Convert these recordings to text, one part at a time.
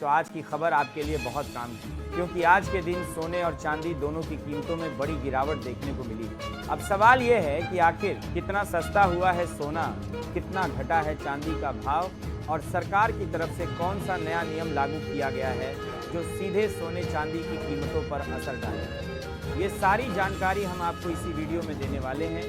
तो आज की खबर आपके लिए बहुत काम की, क्योंकि आज के दिन सोने और चांदी दोनों की कीमतों में बड़ी गिरावट देखने को मिली है। अब सवाल ये है कि आखिर कितना सस्ता हुआ है सोना, कितना घटा है चांदी का भाव और सरकार की तरफ से कौन सा नया नियम लागू किया गया है जो सीधे सोने चांदी की कीमतों पर असर डालेगा। ये सारी जानकारी हम आपको इसी वीडियो में देने वाले हैं।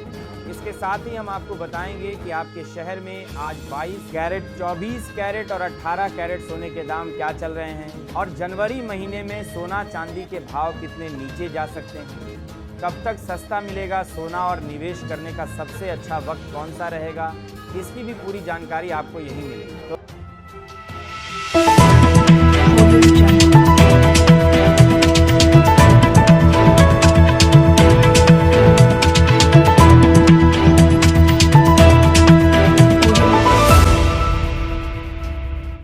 इसके साथ ही हम आपको बताएंगे कि आपके शहर में आज 22 कैरेट, 24 कैरेट और 18 कैरेट सोने के दाम क्या चल रहे हैं और जनवरी महीने में सोना चांदी के भाव कितने नीचे जा सकते हैं। कब तक सस्ता मिलेगा सोना और निवेश करने का सबसे अच्छा वक्त कौन सा रहेगा, इसकी भी पूरी जानकारी आपको यही मिलेगी। तो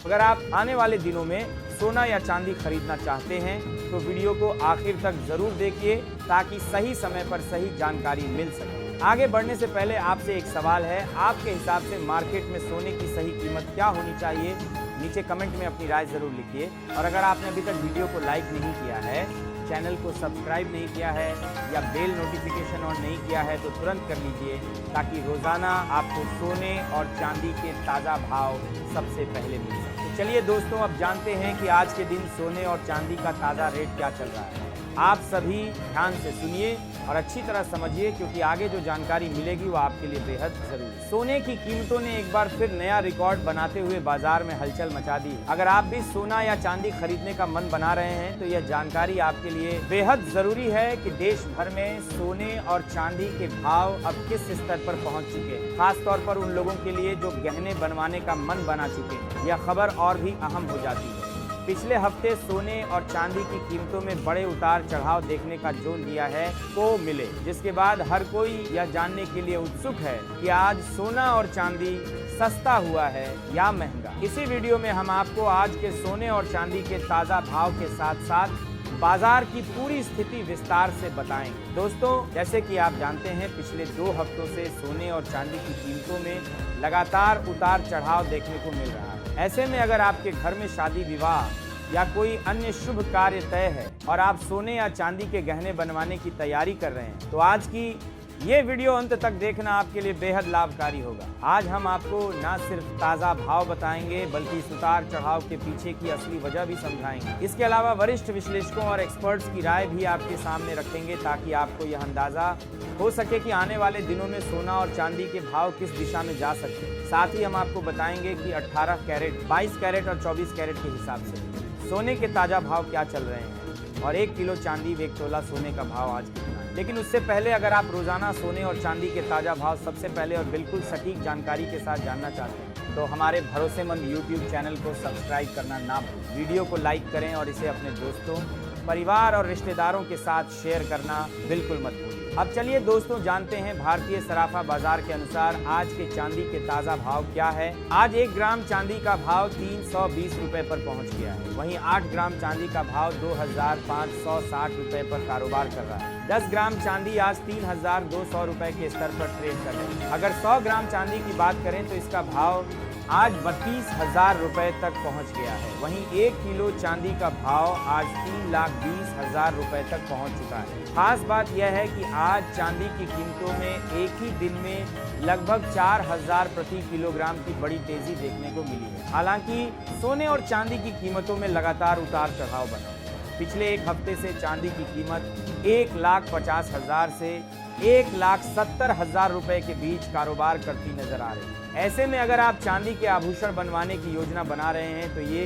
अगर आप आने वाले दिनों में सोना या चांदी खरीदना चाहते हैं तो वीडियो को आखिर तक जरूर देखिए ताकि सही समय पर सही जानकारी मिल सके। आगे बढ़ने से पहले आपसे एक सवाल है, आपके हिसाब से मार्केट में सोने की सही कीमत क्या होनी चाहिए? नीचे कमेंट में अपनी राय जरूर लिखिए। और अगर आपने अभी तक वीडियो को लाइक नहीं किया है, चैनल को सब्सक्राइब नहीं किया है या बेल नोटिफिकेशन ऑन नहीं किया है तो तुरंत कर लीजिए ताकि रोजाना आपको सोने और चांदी के ताज़ा भाव सबसे पहले मिल सके। तो चलिए दोस्तों, अब जानते हैं कि आज के दिन सोने और चांदी का ताज़ा रेट क्या चल रहा है। आप सभी ध्यान से सुनिए और अच्छी तरह समझिए, क्योंकि आगे जो जानकारी मिलेगी वो आपके लिए बेहद जरूरी है। सोने की कीमतों ने एक बार फिर नया रिकॉर्ड बनाते हुए बाजार में हलचल मचा दी। अगर आप भी सोना या चांदी खरीदने का मन बना रहे हैं तो यह जानकारी आपके लिए बेहद जरूरी है कि देश भर में सोने और चांदी के भाव अब किस स्तर पर पहुंच चुके हैं, खास तौर पर उन लोगों के लिए जो गहने बनवाने का मन बना चुके हैं। यह खबर और भी अहम हो जाती है। पिछले हफ्ते सोने और चांदी की कीमतों में बड़े उतार चढ़ाव देखने का जोर दिया है को मिले, जिसके बाद हर कोई यह जानने के लिए उत्सुक है कि आज सोना और चांदी सस्ता हुआ है या महंगा। इसी वीडियो में हम आपको आज के सोने और चांदी के ताज़ा भाव के साथ साथ बाजार की पूरी स्थिति विस्तार से बताएंगे। दोस्तों, जैसे कि आप जानते हैं, पिछले 2 हफ्तों से सोने और चांदी की कीमतों में लगातार उतार चढ़ाव देखने को मिल रहा है। ऐसे में अगर आपके घर में शादी विवाह या कोई अन्य शुभ कार्य तय है और आप सोने या चांदी के गहने बनवाने की तैयारी कर रहे हैं तो आज की ये वीडियो अंत तक देखना आपके लिए बेहद लाभकारी होगा। आज हम आपको न सिर्फ ताज़ा भाव बताएंगे बल्कि इस उतार चढ़ाव के पीछे की असली वजह भी समझाएंगे। इसके अलावा वरिष्ठ विश्लेषकों और एक्सपर्ट्स की राय भी आपके सामने रखेंगे ताकि आपको यह अंदाजा हो सके कि आने वाले दिनों में सोना और चांदी के भाव किस दिशा में जा सकते हैं। साथ ही हम आपको बताएंगे कि 18 कैरेट, 22 कैरेट और 24 कैरेट के हिसाब से सोने के ताज़ा भाव क्या चल रहे हैं और 1 किलो चांदी व 1 तोला सोने का भाव आज कितना है। लेकिन उससे पहले अगर आप रोजाना सोने और चांदी के ताज़ा भाव सबसे पहले और बिल्कुल सटीक जानकारी के साथ जानना चाहते हैं तो हमारे भरोसेमंद YouTube चैनल को सब्सक्राइब करना ना भूलें। वीडियो को लाइक करें और इसे अपने दोस्तों, परिवार और रिश्तेदारों के साथ शेयर करना बिल्कुल मत भूलिए। अब चलिए दोस्तों, जानते हैं भारतीय सराफा बाजार के अनुसार आज के चांदी के ताज़ा भाव क्या है। आज 1 ग्राम चांदी का भाव 320 रुपए पर पहुंच गया है। वहीं 8 ग्राम चांदी का भाव 2560 रुपए पर कारोबार कर रहा है। 10 ग्राम चांदी आज 3200 रुपए के स्तर पर ट्रेड कर रही है। अगर 100 ग्राम चांदी की बात करें तो इसका भाव आज 32,000 रुपए तक पहुंच गया है। वहीं 1 किलो चांदी का भाव आज 3,20,000 रुपए तक पहुंच चुका है। खास बात यह है कि आज चांदी की कीमतों में एक ही दिन में लगभग 4,000 प्रति किलोग्राम की बड़ी तेजी देखने को मिली है। हालांकि सोने और चांदी की कीमतों में लगातार उतार चढ़ाव बना। पिछले एक हफ्ते से चांदी की कीमत 1,50,000 से 1,70,000 रुपए के बीच कारोबार करती नजर आ रही है। ऐसे में अगर आप चांदी के आभूषण बनवाने की योजना बना रहे हैं तो ये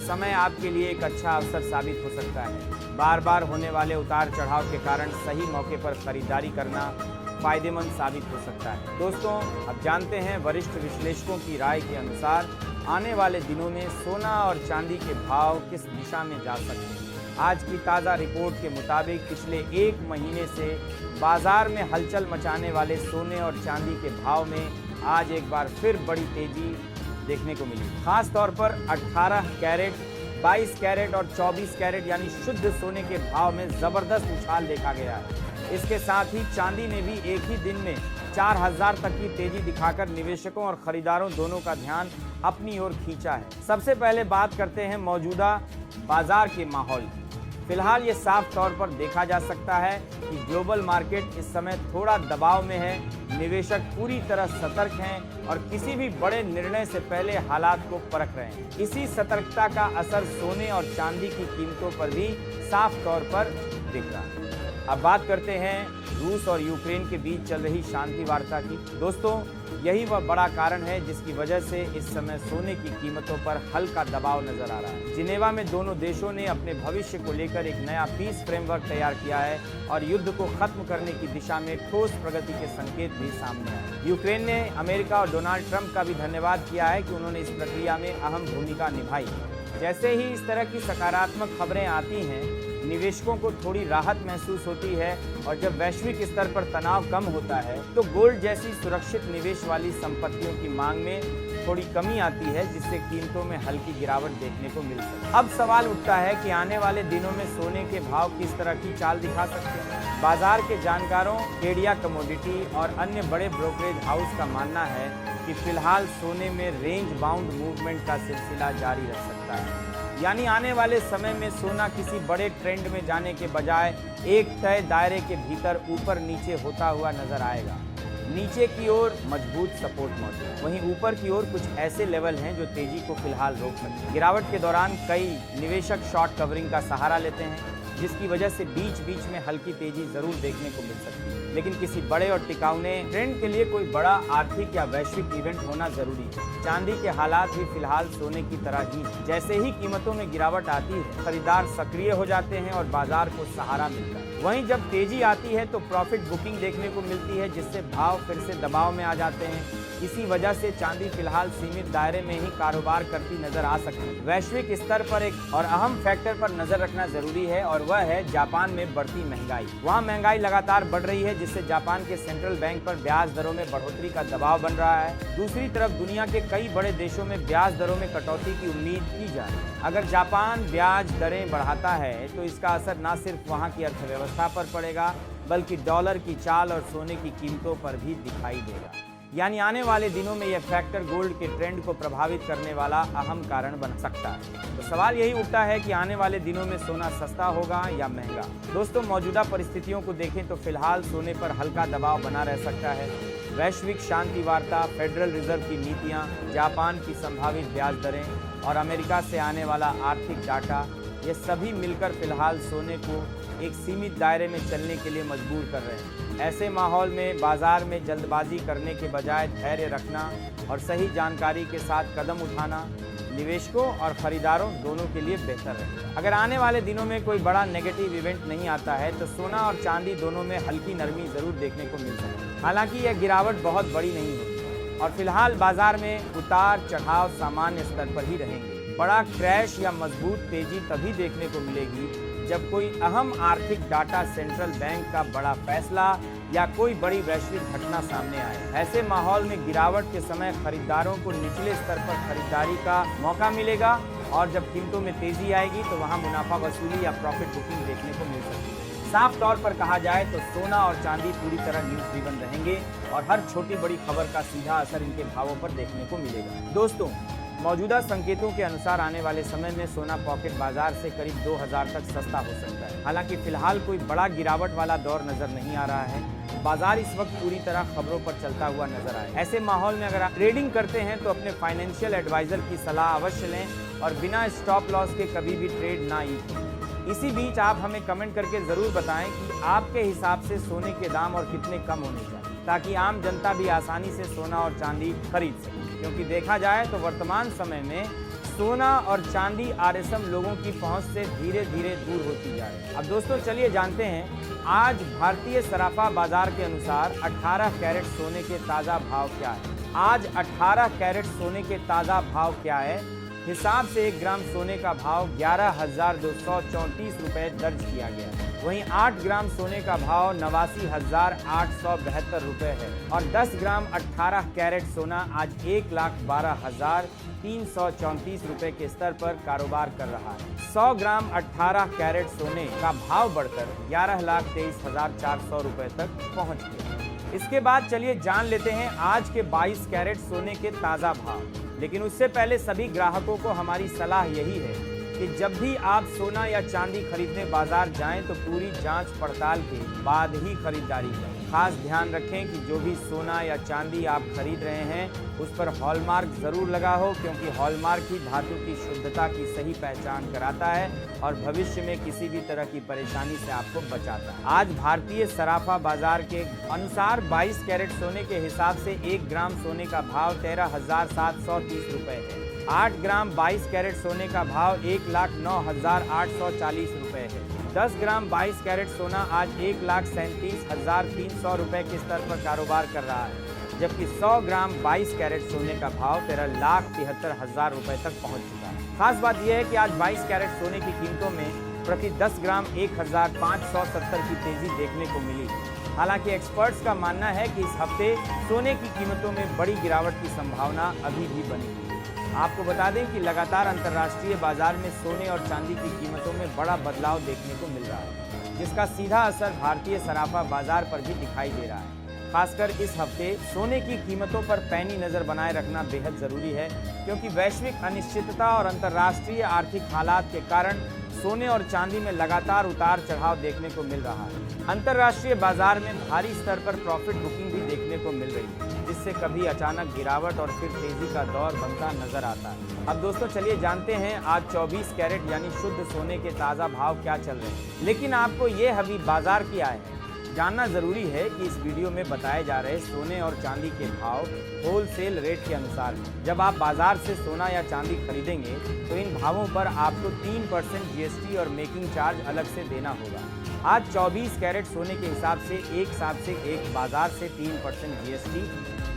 समय आपके लिए एक अच्छा अवसर साबित हो सकता है। बार बार होने वाले उतार चढ़ाव के कारण सही मौके पर खरीदारी करना फायदेमंद साबित हो सकता है। दोस्तों, अब जानते हैं वरिष्ठ विश्लेषकों की राय के अनुसार आने वाले दिनों में सोना और चांदी के भाव किस दिशा में जा सकते हैं। आज की ताज़ा रिपोर्ट के मुताबिक पिछले 1 महीने से बाजार में हलचल मचाने वाले सोने और चांदी के भाव में आज एक बार फिर बड़ी तेजी देखने को मिली। खास तौर पर 18 कैरेट, 22 कैरेट और 24 कैरेट यानी शुद्ध सोने के भाव में जबरदस्त उछाल देखा गया है। इसके साथ ही चांदी ने भी एक ही दिन में 4000 तक की तेजी दिखाकर निवेशकों और खरीदारों दोनों का ध्यान अपनी ओर खींचा है। सबसे पहले बात करते हैं मौजूदा बाजार के माहौल की। फिलहाल ये साफ तौर पर देखा जा सकता है कि ग्लोबल मार्केट इस समय थोड़ा दबाव में है। निवेशक पूरी तरह सतर्क हैं और किसी भी बड़े निर्णय से पहले हालात को परख रहे हैं। इसी सतर्कता का असर सोने और चांदी की कीमतों पर भी साफ तौर पर दिख रहा है। अब बात करते हैं रूस और यूक्रेन के बीच चल रही शांति वार्ता की। दोस्तों, यही वह बड़ा कारण है जिसकी वजह से इस समय सोने की कीमतों पर हल्का दबाव नजर आ रहा है। जिनेवा में दोनों देशों ने अपने भविष्य को लेकर एक नया पीस फ्रेमवर्क तैयार किया है और युद्ध को खत्म करने की दिशा में ठोस प्रगति के संकेत भी सामने आए। यूक्रेन ने अमेरिका और डोनाल्ड ट्रंप का भी धन्यवाद किया है कि उन्होंने इस प्रक्रिया में अहम भूमिका निभाई। जैसे ही इस तरह की सकारात्मक खबरें आती हैं, निवेशकों को थोड़ी राहत महसूस होती है और जब वैश्विक स्तर पर तनाव कम होता है तो गोल्ड जैसी सुरक्षित निवेश वाली संपत्तियों की मांग में थोड़ी कमी आती है, जिससे कीमतों में हल्की गिरावट देखने को मिल सकती है। अब सवाल उठता है कि आने वाले दिनों में सोने के भाव किस तरह की चाल दिखा सकते हैं। बाजार के जानकारों, केडिया कमोडिटी और अन्य बड़े ब्रोकरेज हाउस का मानना है कि फिलहाल सोने में रेंज बाउंड मूवमेंट का सिलसिला जारी रह सकता है। यानी आने वाले समय में सोना किसी बड़े ट्रेंड में जाने के बजाय एक तय दायरे के भीतर ऊपर नीचे होता हुआ नजर आएगा। नीचे की ओर मजबूत सपोर्ट मौजूद है, वहीं ऊपर की ओर कुछ ऐसे लेवल हैं जो तेजी को फिलहाल रोक सकते हैं। गिरावट के दौरान कई निवेशक शॉर्ट कवरिंग का सहारा लेते हैं, जिसकी वजह से बीच बीच में हल्की तेजी जरूर देखने को मिल सकती है। लेकिन किसी बड़े और टिकाऊने ट्रेंड के लिए कोई बड़ा आर्थिक या वैश्विक इवेंट होना जरूरी है। चांदी के हालात भी फिलहाल सोने की तरह ही है। जैसे ही कीमतों में गिरावट आती है, खरीदार सक्रिय हो जाते हैं और बाजार को सहारा मिलता है। वहीं जब तेजी आती है तो प्रॉफिट बुकिंग देखने को मिलती है, जिससे भाव फिर से दबाव में आ जाते हैं। इसी वजह से चांदी फिलहाल सीमित दायरे में ही कारोबार करती नजर आ सकती है। वैश्विक स्तर पर एक और अहम फैक्टर पर नजर रखना जरूरी है और वह है जापान में बढ़ती महंगाई। वहाँ महंगाई लगातार बढ़ रही है, जिससे जापान के सेंट्रल बैंक पर ब्याज दरों में बढ़ोतरी का दबाव बन रहा है। दूसरी तरफ दुनिया के कई बड़े देशों में ब्याज दरों में कटौती की उम्मीद की जा रही है। अगर जापान ब्याज दरें बढ़ाता है तो इसका असर न सिर्फ वहाँ की अर्थव्यवस्था पर पड़ेगा, बल्कि डॉलर की चाल और सोने की कीमतों पर भी दिखाई देगा। यानी आने वाले दिनों में यह फैक्टर गोल्ड के ट्रेंड को प्रभावित करने वाला अहम कारण बन सकता है। तो सवाल यही उठता है कि आने वाले दिनों में सोना सस्ता होगा या महंगा। दोस्तों, मौजूदा परिस्थितियों को देखें तो फिलहाल सोने पर हल्का दबाव बना रह सकता है। वैश्विक शांति वार्ता, फेडरल रिजर्व की नीतियाँ, जापान की संभावित ब्याज दरें और अमेरिका से आने वाला आर्थिक डाटा, ये सभी मिलकर फिलहाल सोने को एक सीमित दायरे में चलने के लिए मजबूर कर रहे हैं। ऐसे माहौल में बाजार में जल्दबाजी करने के बजाय धैर्य रखना और सही जानकारी के साथ कदम उठाना निवेशकों और खरीदारों दोनों के लिए बेहतर रहेगा। अगर आने वाले दिनों में कोई बड़ा नेगेटिव इवेंट नहीं आता है तो सोना और चांदी दोनों में हल्की नरमी जरूर देखने को मिल सकती है। हालांकि यह गिरावट बहुत बड़ी नहीं होगी और फिलहाल बाजार में उतार चढ़ाव सामान्य स्तर पर ही रहेंगे। बड़ा क्रैश या मजबूत तेजी तभी देखने को मिलेगी जब कोई अहम आर्थिक डाटा, सेंट्रल बैंक का बड़ा फैसला या कोई बड़ी वैश्विक घटना सामने आए। ऐसे माहौल में गिरावट के समय खरीदारों को निचले स्तर पर खरीदारी का मौका मिलेगा और जब कीमतों में तेजी आएगी तो वहां मुनाफा वसूली या प्रॉफिट बुकिंग देखने को मिल सकती है। साफ तौर पर कहा जाए तो सोना और चांदी पूरी तरह न्यूज ड्रिवन रहेंगे और हर छोटी बड़ी खबर का सीधा असर इनके भावों पर देखने को मिलेगा। दोस्तों, मौजूदा संकेतों के अनुसार आने वाले समय में सोना पॉकेट बाजार से करीब 2000 तक सस्ता हो सकता है। हालांकि फिलहाल कोई बड़ा गिरावट वाला दौर नजर नहीं आ रहा है। बाजार इस वक्त पूरी तरह खबरों पर चलता हुआ नजर आए। ऐसे माहौल में अगर आप ट्रेडिंग करते हैं तो अपने फाइनेंशियल एडवाइजर की सलाह अवश्य लें और बिना स्टॉप लॉस के कभी भी ट्रेड ना करें। इसी बीच आप हमें कमेंट करके जरूर बताएं कि आपके हिसाब से सोने के दाम और कितने कम होने चाहिए, ताकि आम जनता भी आसानी से सोना और चांदी खरीद सके। क्योंकि देखा जाए तो वर्तमान समय में सोना और चांदी आरएसएम लोगों की पहुंच से धीरे धीरे दूर होती जा रही है। अब दोस्तों, चलिए जानते हैं आज भारतीय सराफा बाजार के अनुसार 18 कैरेट सोने के ताज़ा भाव क्या है। आज 18 कैरेट सोने के ताज़ा भाव क्या है? हिसाब से 1 ग्राम सोने का भाव 11,234 रुपये दर्ज किया गया है। वहीं 8 ग्राम सोने का भाव 89,872 रुपये है और 10 ग्राम 18 कैरेट सोना आज 1,12,334 रुपये के स्तर पर कारोबार कर रहा है। 100 ग्राम 18 कैरेट सोने का भाव बढ़कर 11,23,400 रुपये तक पहुंच गया। इसके बाद चलिए जान लेते हैं आज के 22 कैरेट सोने के ताज़ा भाव। लेकिन उससे पहले सभी ग्राहकों को हमारी सलाह यही है कि जब भी आप सोना या चांदी खरीदने बाजार जाएं तो पूरी जांच पड़ताल के बाद ही खरीदारी करें। खास ध्यान रखें कि जो भी सोना या चांदी आप खरीद रहे हैं उस पर हॉलमार्क जरूर लगा हो, क्योंकि हॉलमार्क ही धातु की शुद्धता की सही पहचान कराता है और भविष्य में किसी भी तरह की परेशानी से आपको बचाता है। आज भारतीय सराफा बाजार के अनुसार 22 कैरेट सोने के हिसाब से 1 ग्राम सोने का भाव 13,730 रुपए है। 8 ग्राम 22 कैरेट सोने का भाव 1,09,840 रुपए है। 10 ग्राम 22 कैरेट सोना आज 1,37,300 रुपए के स्तर पर कारोबार कर रहा है, जबकि 100 ग्राम 22 कैरेट सोने का भाव 13,73,000 रुपए तक पहुंच चुका है। खास बात यह है कि आज 22 कैरेट सोने की कीमतों में प्रति 10 ग्राम 1,570 की तेजी देखने को मिली। हालांकि एक्सपर्ट्स का मानना है कि इस हफ्ते सोने की कीमतों में बड़ी गिरावट की संभावना अभी भी बनी हुई है। आपको बता दें कि लगातार अंतर्राष्ट्रीय बाजार में सोने और चांदी की कीमतों में बड़ा बदलाव देखने को मिल रहा है, जिसका सीधा असर भारतीय सराफा बाजार पर भी दिखाई दे रहा है। खासकर इस हफ्ते सोने की कीमतों पर पैनी नजर बनाए रखना बेहद जरूरी है, क्योंकि वैश्विक अनिश्चितता और अंतर्राष्ट्रीय आर्थिक हालात के कारण सोने और चांदी में लगातार उतार चढ़ाव देखने को मिल रहा है। अंतर्राष्ट्रीय बाजार में भारी स्तर पर प्रॉफिट बुकिंग भी देखने को मिल रही है, जिससे कभी अचानक गिरावट और फिर तेजी का दौर बनता नजर आता है। अब दोस्तों चलिए जानते हैं आज 24 कैरेट यानी शुद्ध सोने के ताज़ा भाव क्या चल रहे हैं। लेकिन आपको ये अभी बाजार की आए हैं जानना जरूरी है कि इस वीडियो में बताए जा रहे सोने और चांदी के भाव होलसेल रेट के अनुसार हैं। जब आप बाजार से सोना या चांदी खरीदेंगे तो इन भावों पर आपको 3% जीएसटी और मेकिंग चार्ज अलग से देना होगा। आज 24 कैरेट सोने के हिसाब से एक साथ से एक बाजार से 3% जीएसटी,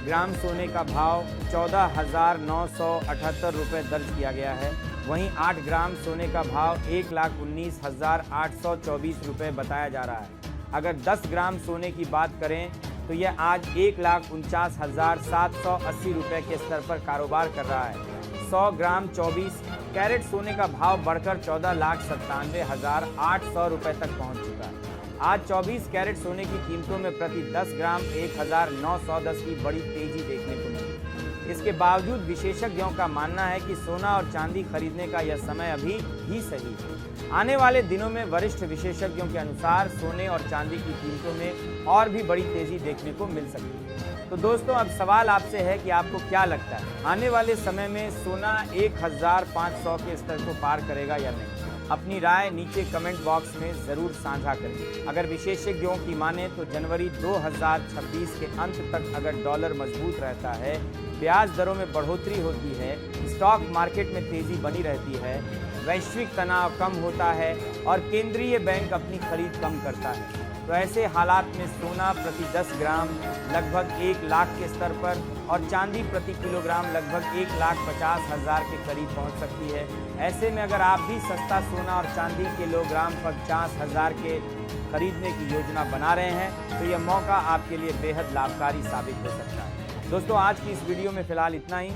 ग्राम सोने का भाव 14,978 रुपये दर्ज किया गया है। वहीं 8 ग्राम सोने का भाव 1,19,824 रुपये बताया जा रहा है। अगर 10 ग्राम सोने की बात करें तो यह आज 1,49,780 रुपये के स्तर पर कारोबार कर रहा है। 100 ग्राम 24 कैरेट सोने का भाव बढ़कर 14,97,800 रुपये तक पहुंच चुका है। आज 24 कैरेट सोने की कीमतों में प्रति 10 ग्राम 1,910 की बड़ी तेजी देखने को मिली। इसके बावजूद विशेषज्ञों का मानना है कि सोना और चांदी खरीदने का यह समय अभी भी सही है। आने वाले दिनों में वरिष्ठ विशेषज्ञों के अनुसार सोने और चांदी की कीमतों में और भी बड़ी तेजी देखने को मिल सकती है। तो दोस्तों अब सवाल आपसे है कि आपको क्या लगता है आने वाले समय में सोना 1,500 के स्तर को पार करेगा या नहीं? अपनी राय नीचे कमेंट बॉक्स में ज़रूर साझा करें। अगर विशेषज्ञों की माने तो जनवरी 2026 के अंत तक अगर डॉलर मजबूत रहता है, ब्याज दरों में बढ़ोतरी होती है, स्टॉक मार्केट में तेज़ी बनी रहती है, वैश्विक तनाव कम होता है और केंद्रीय बैंक अपनी खरीद कम करता है, तो ऐसे हालात में सोना प्रति 10 ग्राम लगभग 1 लाख के स्तर पर और चांदी प्रति किलोग्राम लगभग 1,50,000 के करीब पहुंच सकती है। ऐसे में अगर आप भी सस्ता सोना और चांदी किलोग्राम 50,000 के खरीदने की योजना बना रहे हैं तो यह मौका आपके लिए बेहद लाभकारी साबित हो सकता है। दोस्तों आज की इस वीडियो में फिलहाल इतना ही।